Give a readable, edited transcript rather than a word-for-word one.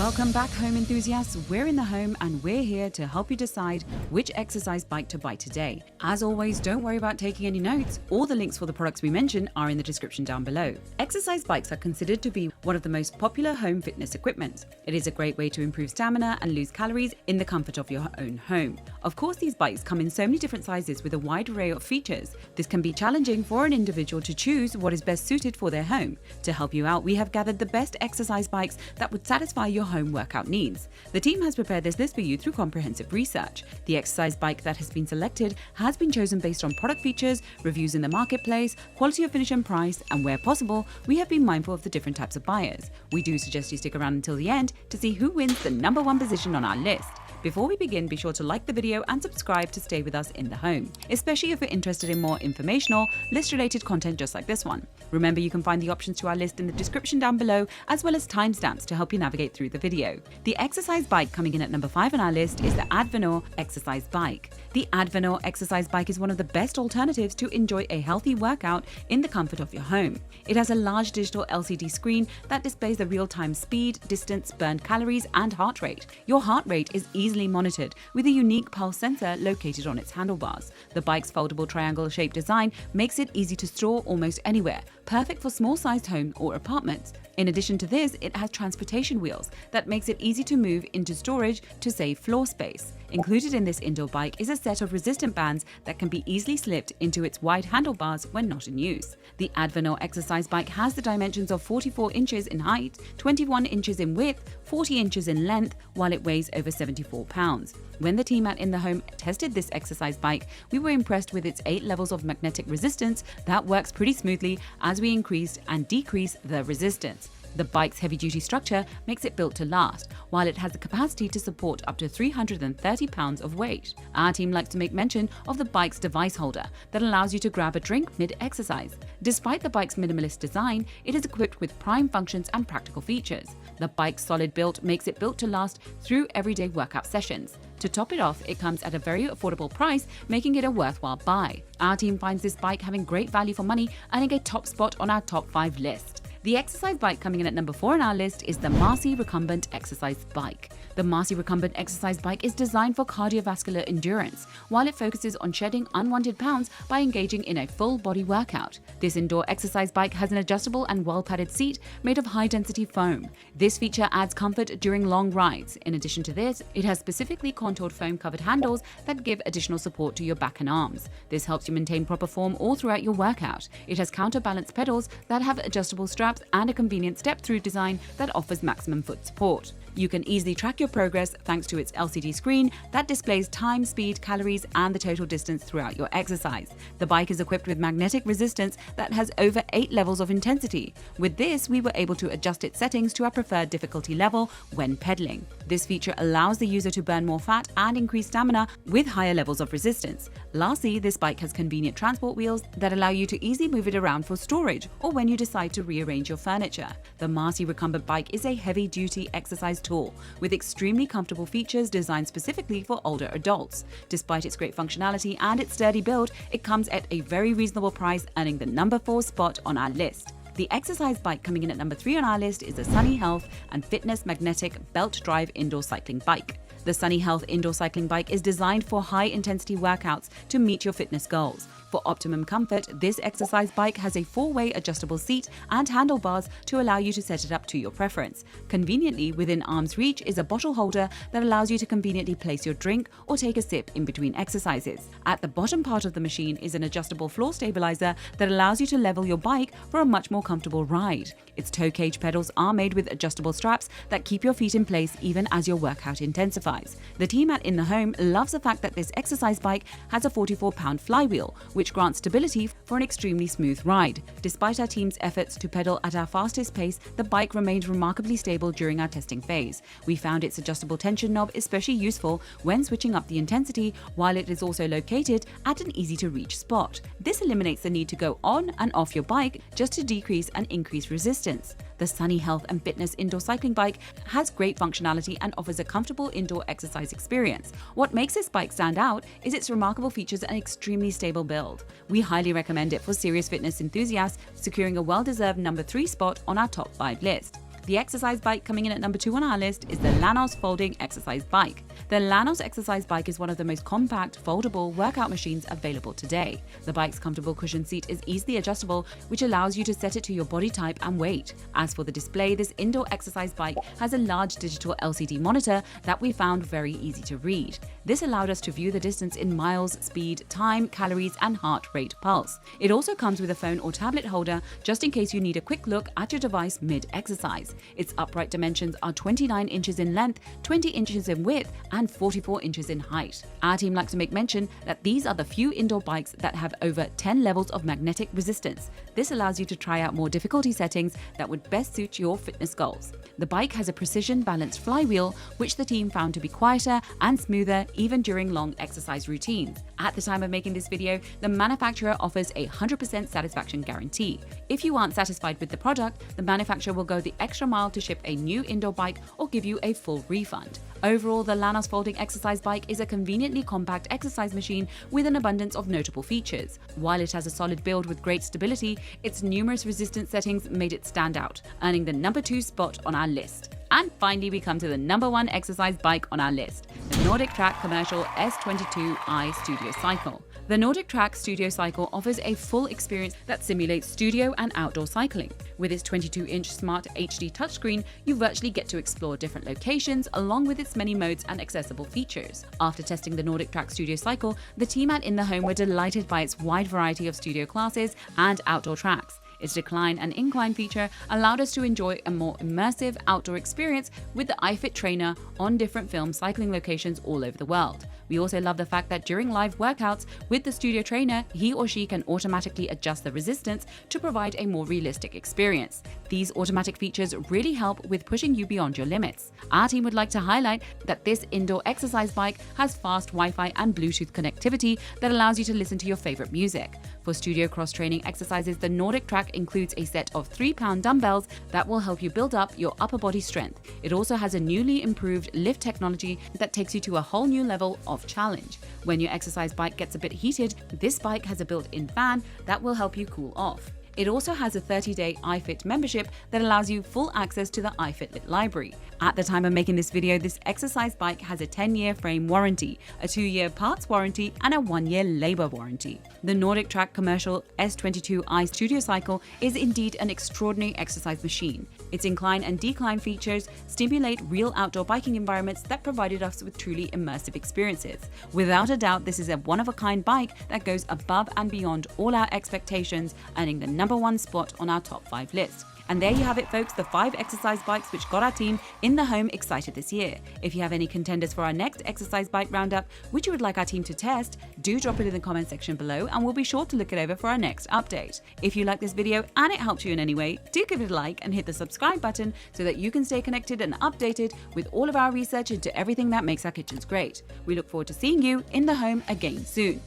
Welcome back, home enthusiasts. We're in the home and we're here to help you decide which exercise bike to buy today. As always, don't worry about taking any notes. All the links for the products we mentioned are in the description down below. Exercise bikes are considered to be one of the most popular home fitness equipment. It is a great way to improve stamina and lose calories in the comfort of your own home. Of course, these bikes come in so many different sizes with a wide array of features. This can be challenging for an individual to choose what is best suited for their home. To help you out, we have gathered the best exercise bikes that would satisfy your home workout needs. The team has prepared this list for you through comprehensive research. The exercise bike that has been selected has been chosen based on product features, reviews in the marketplace, quality of finish and price, and where possible, we have been mindful of the different types of buyers. We do suggest you stick around until the end to see who wins the #1 position on our list. Before we begin, be sure to like the video and subscribe to stay with us in the home, especially if you're interested in more informational, list-related content just like this one. Remember, you can find the options to our list in the description down below, as well as timestamps to help you navigate through the video. The exercise bike coming in at number 5 on our list is the ADVENOR exercise bike. The ADVENOR exercise bike is one of the best alternatives to enjoy a healthy workout in the comfort of your home. It has a large digital LCD screen that displays the real-time speed, distance, burned calories, and heart rate. Your heart rate is easily monitored with a unique pulse sensor located on its handlebars. The bike's foldable triangle-shaped design makes it easy to store almost anywhere, perfect for small-sized homes or apartments. In addition to this, it has transportation wheels that makes it easy to move into storage to save floor space. Included in this indoor bike is a set of resistant bands that can be easily slipped into its wide handlebars when not in use. The ADVENOR exercise bike has the dimensions of 44 inches in height, 21 inches in width, 40 inches in length, while it weighs over 74 pounds. When the team at In the Home tested this exercise bike, we were impressed with its 8 levels of magnetic resistance that works pretty smoothly as we increase and decrease the resistance. The bike's heavy-duty structure makes it built to last, while it has the capacity to support up to 330 pounds of weight. Our team likes to make mention of the bike's device holder that allows you to grab a drink mid-exercise. Despite the bike's minimalist design, it is equipped with prime functions and practical features. The bike's solid build makes it built to last through everyday workout sessions. To top it off, it comes at a very affordable price, making it a worthwhile buy. Our team finds this bike having great value for money, earning a top spot on our top 5 list. The exercise bike coming in at number 4 on our list is the Marcy Recumbent exercise bike. The Marcy Recumbent exercise bike is designed for cardiovascular endurance, while it focuses on shedding unwanted pounds by engaging in a full body workout. This indoor exercise bike has an adjustable and well-padded seat made of high-density foam. This feature adds comfort during long rides. In addition to this, it has specifically contoured foam-covered handles that give additional support to your back and arms. This helps you maintain proper form all throughout your workout. It has counterbalance pedals that have adjustable straps and a convenient step-through design that offers maximum foot support. You can easily track your progress thanks to its LCD screen that displays time, speed, calories, and the total distance throughout your exercise. The bike is equipped with magnetic resistance that has over 8 levels of intensity. With this, we were able to adjust its settings to our preferred difficulty level when pedaling. This feature allows the user to burn more fat and increase stamina with higher levels of resistance. Lastly, this bike has convenient transport wheels that allow you to easily move it around for storage or when you decide to rearrange your furniture. The Marcy Recumbent bike is a heavy-duty exercise tool with extremely comfortable features designed specifically for older adults. Despite its great functionality and its sturdy build, it comes at a very reasonable price, earning the number 4 spot on our list. The exercise bike coming in at number 3 on our list is the Sunny Health and Fitness Magnetic Belt Drive Indoor Cycling Bike. The Sunny Health indoor cycling bike is designed for high-intensity workouts to meet your fitness goals. For optimum comfort, this exercise bike has a 4-way adjustable seat and handlebars to allow you to set it up to your preference. Conveniently, within arm's reach is a bottle holder that allows you to conveniently place your drink or take a sip in between exercises. At the bottom part of the machine is an adjustable floor stabilizer that allows you to level your bike for a much more comfortable ride. Its toe cage pedals are made with adjustable straps that keep your feet in place even as your workout intensifies. The team at In the Home loves the fact that this exercise bike has a 44-pound flywheel, which grants stability for an extremely smooth ride. Despite our team's efforts to pedal at our fastest pace, the bike remained remarkably stable during our testing phase. We found its adjustable tension knob especially useful when switching up the intensity, while it is also located at an easy-to-reach spot. This eliminates the need to go on and off your bike just to decrease and increase resistance. The Sunny Health and Fitness indoor cycling bike has great functionality and offers a comfortable indoor exercise experience. What makes this bike stand out is its remarkable features and extremely stable build. We highly recommend it for serious fitness enthusiasts, securing a well-deserved number 3 spot on our top 5 list. The exercise bike coming in at number 2 on our list is the Lanos folding exercise bike. The Lanos exercise bike is one of the most compact, foldable workout machines available today. The bike's comfortable cushion seat is easily adjustable, which allows you to set it to your body type and weight. As for the display, this indoor exercise bike has a large digital LCD monitor that we found very easy to read. This allowed us to view the distance in miles, speed, time, calories, and heart rate pulse. It also comes with a phone or tablet holder just in case you need a quick look at your device mid-exercise. Its upright dimensions are 29 inches in length, 20 inches in width, and 44 inches in height. Our team likes to make mention that these are the few indoor bikes that have over 10 levels of magnetic resistance. This allows you to try out more difficulty settings that would best suit your fitness goals. The bike has a precision balanced flywheel, which the team found to be quieter and smoother even during long exercise routines. At the time of making this video, the manufacturer offers a 100% satisfaction guarantee. If you aren't satisfied with the product, the manufacturer will go the extra mile to ship a new indoor bike or give you a full refund. Overall, the Lanos folding exercise bike is a conveniently compact exercise machine with an abundance of notable features. While it has a solid build with great stability, its numerous resistance settings made it stand out, earning the number 2 spot on our list. And finally, we come to the number 1 exercise bike on our list, the NordicTrack Commercial S22i Studio Cycle. The NordicTrack Studio Cycle offers a full experience that simulates studio and outdoor cycling. With its 22-inch Smart HD touchscreen, you virtually get to explore different locations along with its many modes and accessible features. After testing the NordicTrack Studio Cycle, the team at In the Home were delighted by its wide variety of studio classes and outdoor tracks. Its decline and incline feature allowed us to enjoy a more immersive outdoor experience with the iFit trainer on different film cycling locations all over the world. We also love the fact that during live workouts with the studio trainer, he or she can automatically adjust the resistance to provide a more realistic experience. These automatic features really help with pushing you beyond your limits. Our team would like to highlight that this indoor exercise bike has fast Wi-Fi and Bluetooth connectivity that allows you to listen to your favorite music. For studio cross-training exercises, the NordicTrack includes a set of 3-pound dumbbells that will help you build up your upper body strength. It also has a newly improved lift technology that takes you to a whole new level of challenge. When your exercise bike gets a bit heated, this bike has a built-in fan that will help you cool off. It also has a 30-day iFit membership that allows you full access to the iFitlit library. At the time of making this video, this exercise bike has a 10-year frame warranty, a 2-year parts warranty, and a 1-year labor warranty. The NordicTrack Commercial S22i Studio Cycle is indeed an extraordinary exercise machine. Its incline and decline features stimulate real outdoor biking environments that provided us with truly immersive experiences. Without a doubt, this is a one-of-a-kind bike that goes above and beyond all our expectations, earning the number 1 spot on our top 5 list. And there you have it, folks, the 5 exercise bikes which got our team In the Home excited this year. If you have any contenders for our next exercise bike roundup which you would like our team to test, do drop it in the comment section below and we'll be sure to look it over for our next update. If you like this video and it helped you in any way, do give it a like and hit the subscribe button so that you can stay connected and updated with all of our research into everything that makes our kitchens great. We look forward to seeing you in the home again soon.